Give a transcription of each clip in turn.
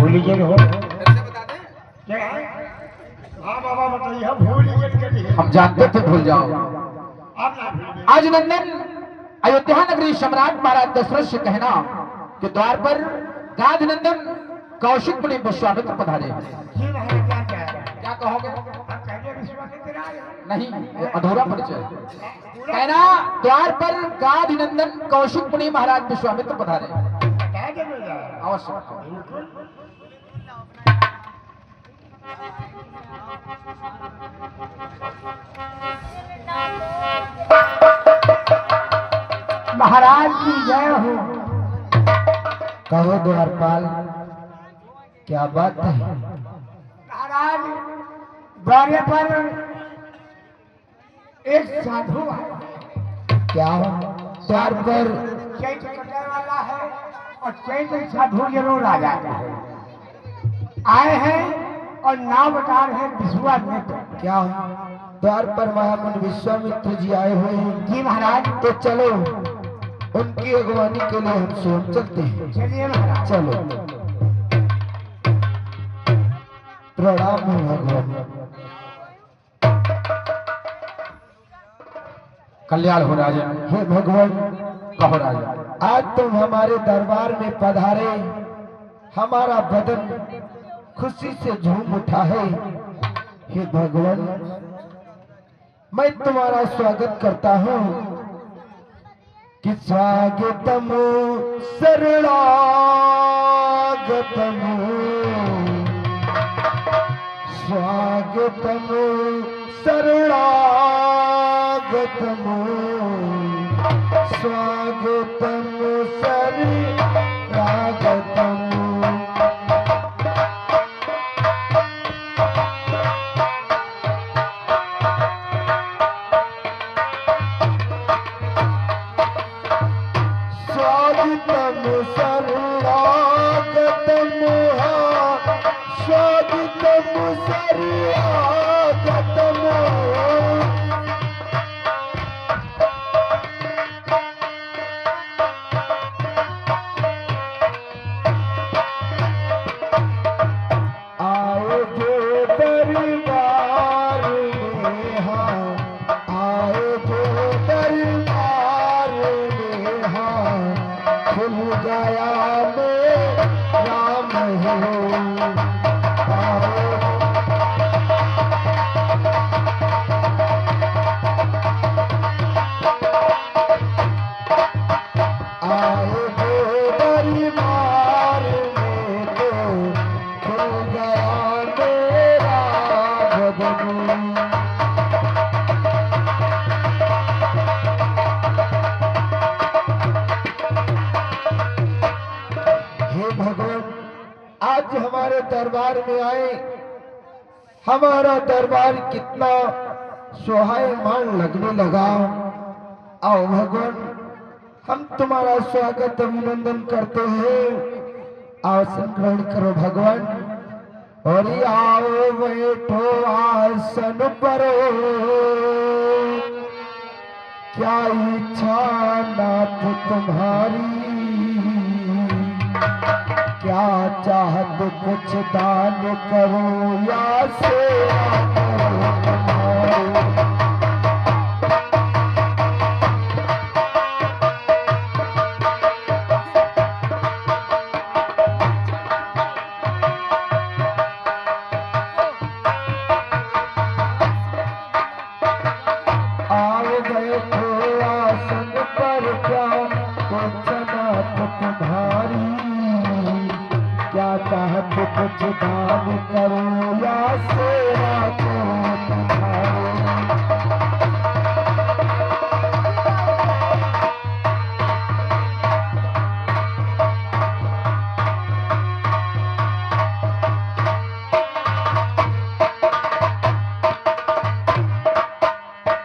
भूल गए हो? कैसे बता दें? क्या है? हाँ बाबा बताइए, भूल गए कभी? हम जानते थे भूल जाओ। आप ना भूल गए। आज नंदन अयोध्या नगरी सम्राट महाराज दशरथ से कहना कि द्वार पर गाध नंदन कौशिक मुनि विश्वामित्र पधारे। जी महाराज क्या है? क्या कहोगे? आप कहिए विश्वामित्र आए? नहीं, ये अधूरा परिचय। कहना द्वार पर गाध नंदन कौशिक मुनि महाराज विश्वामित्र पधारे। बता दे मेरा। अवश्य। बिल्कुल। महाराज की जय हो। कहो द्वारपाल, क्या बात है? महाराज द्वारे पर एक साधु आया। क्या द्वार पर? चैत्र कटने वाला है और चैत्र साधु जरूर आ जाता है। आए हैं और नाम बता रहे हैं विश्वामित्र। क्या द्वार पर महामुनि विश्वामित्र जी आए हुए हैं? जी महाराज। तो चलो उनकी अगवानी के लिए हम स्वयं चलते हैं। चलिए महाराज। चलो। प्रणाम हो भगवान। कल्याण हो राजा। हे भगवान, कहो राजा। आज तुम हमारे दरबार में पधारे, हमारा बदन खुशी से झूम उठा है। हे भगवान, मैं तुम्हारा स्वागत करता हूँ कि स्वागतम शरणागतम, स्वागतम शरणागतम, स्वागतम शरणागतम। स्वागतम शरणागतम, स्वागतम शरणागतम। आओ जो दरबार में, हाँ आओ जो दरबार में, हाँ खुल गया मेरा महल। आओ आओ जो दरबार में, तो खुल गया मेरा बदन। हे भगवान, आज हमारे दरबार में आए, हमारा दरबार कितना सोहायमान लगने लगा। आओ भगवान, हम तुम्हारा स्वागत अभिनंदन करते हैं। आसन ग्रहण करो भगवान। और आओ बैठो आसन पर, क्या इच्छा नाथ तुम्हारी, क्या चाहत कुछ दान करो या सेवा करो तुम्हारी। आओ बैठो आसन पर, क्या कुछ नाथ तुम्हारी, क्या चाहत कुछ दान करो या सेवा करो तुम्हारी।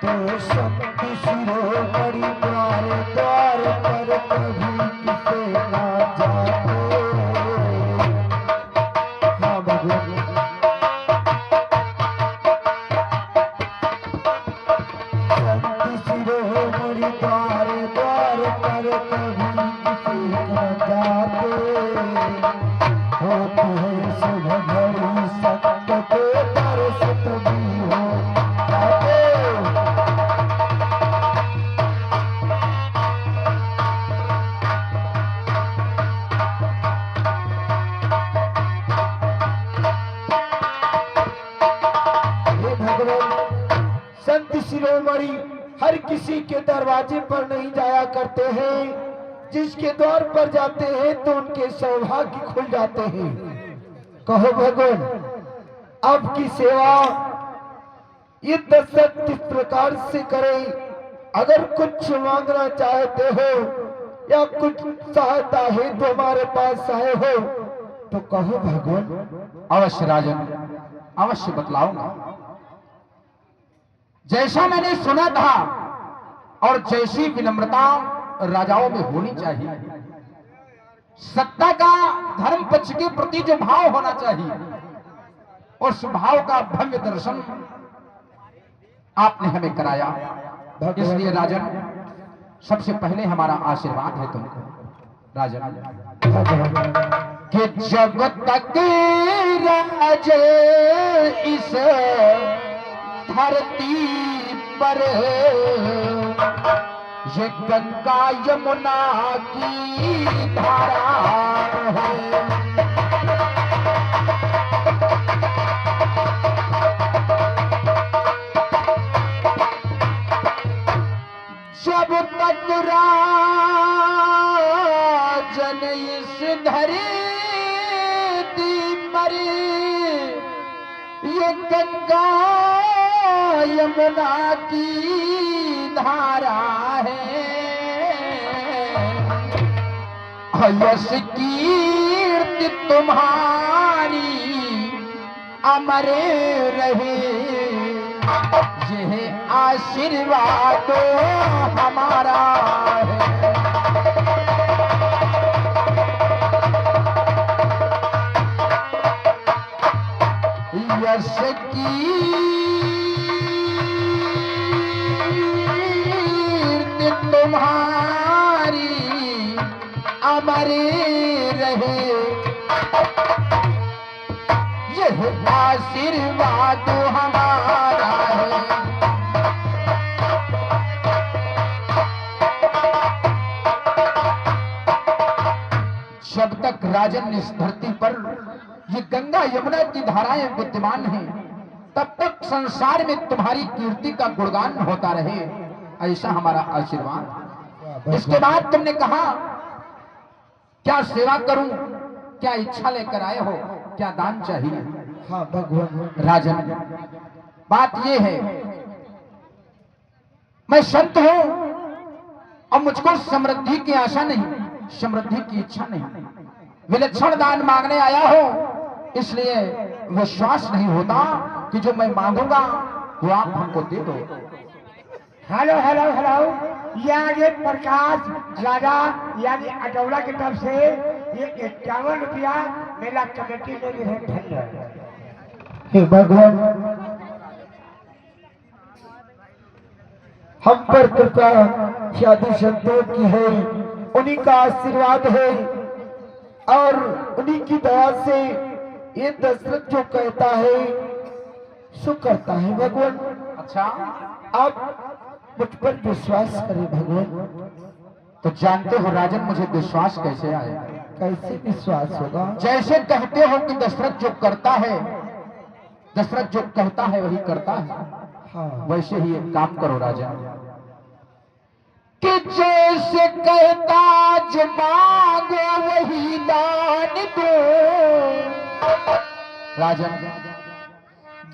तो शक्ति शिरोमणि द्वार द्वार पर कभी किसे ना जाते। हाँ भगवान। है सुबह घड़ी सत्य के दर्श तुमी हो जाते। हे भगवान, संत शिरोमणि हर किसी के दरवाजे पर नहीं जाया करते हैं, जिसके द्वार पर जाते हैं तो उनके सौभाग्य खुल जाते हैं। कहो भगवान, आपकी सेवा ये दशरथ किस प्रकार से करें? अगर कुछ मांगना चाहते हो या कुछ सहायता है तो हमारे पास आए हो तो कहो भगवान। अवश्य राजन, अवश्य बतलाऊंगा। जैसा मैंने सुना था और जैसी विनम्रता राजाओं में होनी चाहिए, सत्ता का धर्म पक्ष के प्रति जो भाव होना चाहिए, उस भाव का भव्य दर्शन आपने हमें कराया। इसलिए राजन, सबसे पहले हमारा आशीर्वाद है तुमको राजन, कि जब तक राज इस धरती पर ये गंगा यमुना की धारा है, जब तक राजन इस धरती पर ये गंगा यमुना की धारा है, यश कीर्ति तुम्हारी अमर रहे, यह आशीर्वाद हमारा है। यश कीर्ति तुम्हारी अमर रहे, यह आशीर्वाद हमारा है। जब तक राजन इस धरती पर ये गंगा यमुना की धाराएं विद्यमान हैं, तब तक संसार में तुम्हारी कीर्ति का गुणगान होता रहे, ऐसा हमारा आशीर्वाद। इसके बाद तुमने कहा क्या सेवा करूं, क्या इच्छा लेकर आए हो, क्या दान चाहिए? हाँ भगवान। राजन, बात यह है, मैं संत हूं और मुझको समृद्धि की आशा नहीं, समृद्धि की इच्छा नहीं, विलक्षण दान मांगने आया हो, इसलिए विश्वास नहीं होता कि जो मैं मांगूंगा वो आप हमको दे दो। हेलो हेलो हेलो, ये आगे प्रकाश राजा यानी अटौला की तरफ से ये 51 रुपया मेला कमेटी ने दिए हैं। धन्यवाद। हे भगवान, हम पर कृपा साधु संतों की है, उन्हीं का आशीर्वाद है और उन्हीं की दया से ये दशरथ जो कहता है सो करता है। भगवान, अच्छा, आप मुझ पर विश्वास करें भगवान। तो जानते हो राजन, मुझे विश्वास कैसे आए? कैसे विश्वास होगा? जैसे कहते हो कि दशरथ जो करता है, दशरथ जो कहता है वही करता है, हाँ वैसे ही एक काम करो राजन, कि जैसे कहता जो मांगो वही दान दो। राजन,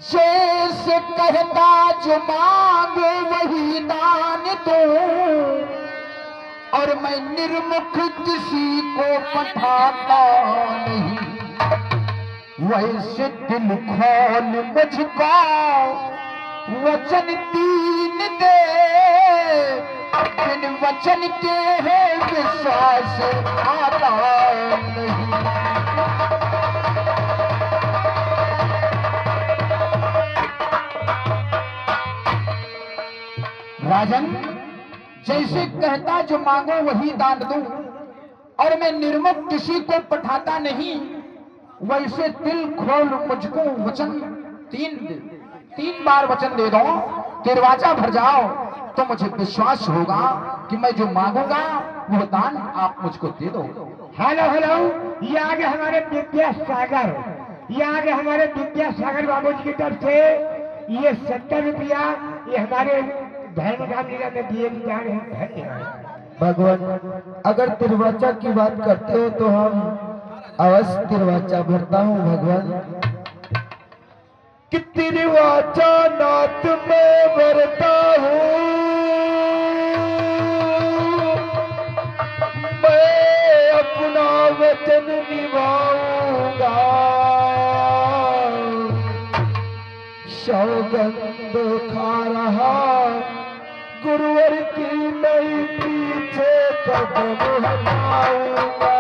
जैसे कहता जो मांगो वही दान दो, और मैं निर्मुख किसी को पठाता नहीं, वैसे दिल खोल मुझको वचन 3 दे, बिन वचन के है विश्वास आता नहीं। राजन, जैसे कहता जो मांगो वही दान दूं, और मैं निर्मुख किसी को पठाता नहीं, वैसे दिल खोल मुझको वचन तीन बार वचन दे दो, दरवाजा भर जाओ, तो मुझे विश्वास होगा कि मैं जो मांगूंगा वो दान आप मुझको दे दो। हेलो हेलो, ये आगे हमारे विद्यासागर, ये आगे हमारे विद्यासागर बाबू जी की तरफ से ये 70 रुपया ये हमारे धर्मधाम लीला में दिए जा रहे हैं। धन्यवाद। भगवान, अगर तिरवाचा की बात करते हो तो हम अवश्य तिरवाचा भरता हूँ भगवान। कि तिरवाचा नाथ में भरता हूँ, मैं अपना वचन निभाऊंगा, सौगंध खा रहा गुरुवर की नहीं पीछे कदम हटाऊंगा।